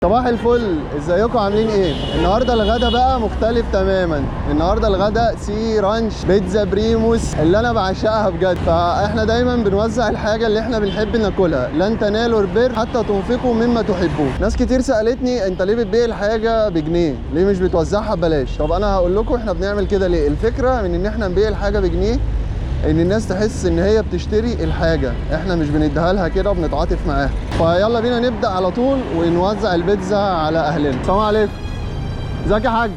صباح الفل، ازيكم عاملين ايه؟ النهارده الغدا بقى مختلف تماما. النهارده الغدا سي رانش بيتزا بريموس اللي انا بعشقها بجد. فاحنا دايما بنوزع الحاجه اللي احنا بنحب ناكلها. لن تنالوا البر حتى تنفقوا مما تحبون. ناس كتير سالتني انت ليه بتبيع الحاجه بجنيه؟ ليه مش بتوزعها ببلاش؟ طب انا هقول لكم احنا بنعمل كده ليه. الفكره من ان احنا نبيع الحاجه بجنيه ان الناس تحس ان هي بتشتري الحاجه، احنا مش بنديها لها كده وبنتعاطف معاها. فيلا بينا نبدا على طول ونوزع البيتزا على اهلنا. السلام عليكم. ازيك يا حاج؟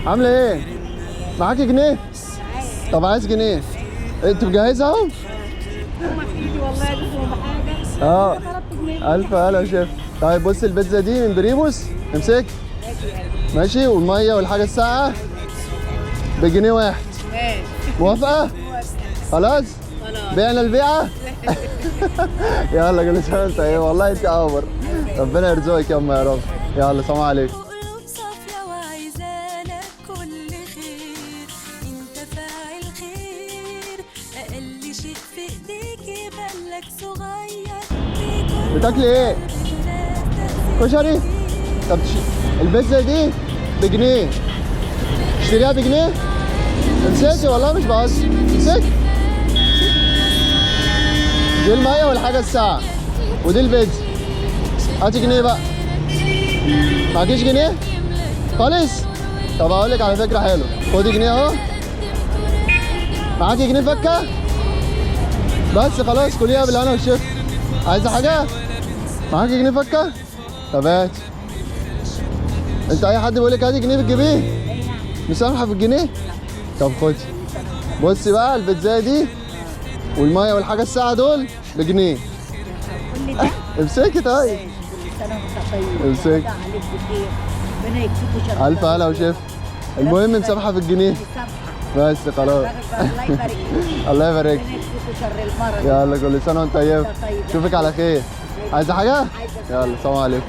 عامله ايه؟ معاكي جنيه؟ طب عايز جنيه. انت مجهزه اهو؟ والله يا بحاجه. الف هلا يا شيف. طيب بص البيتزا دي من بريموس، امسك. ماشي، والميه والحاجه الساقعه بجنيه واحد. ماشي. موافقه؟ خلاص؟ بعنا البيعه. يلا كل سنه وانت ايه، والله انت قمر. ربنا يرزقك يا يا رب. يلا سلام عليكم. قلوب صافية وعايزالك كل خير، انت فاعل خير، اقل شيء في ايديك يبانلك صغير. بتاكلي ايه؟ كشري؟ طب البيتزا دي بجنيه، اشتريها بجنيه؟ امسكي والله مش بهزر، امسكي. دي المية والحاجة الساعة ودي البيتزا. هاتي جنيه بقى. معكيش جنيه؟ خالص؟ طب هقول لك على فكرة حلوة، خدي جنيه اهو. معاكي جنيه فكة؟ بس خلاص كليها بالهنا والشفا. عايزة حاجة؟ معاكي جنيه فكة؟ طب هات. انت اي حد بيقول لك هاتي جنيه بتجيبيه؟ مسامحة في الجنيه؟ طب خدي. بصي بقى البيتزا دي والميه والحاجه الساعه دول بجنيه. كل ده امسكي طيب. سنه وانت طيب. امسكي. عليك بخير. ربنا يكفيكوا شر. الف هلا وشفا. المهم مسامحه في الجنيه. مسامحه. بس خلاص. الله يبارك فيك. الله يبارك. ربنا يكفيكوا شر المرض. يلا كل سنه وانت طيب. طيب. اشوفك على خير. عايزه حاجه؟ عايزة. يلا سلام عليكم.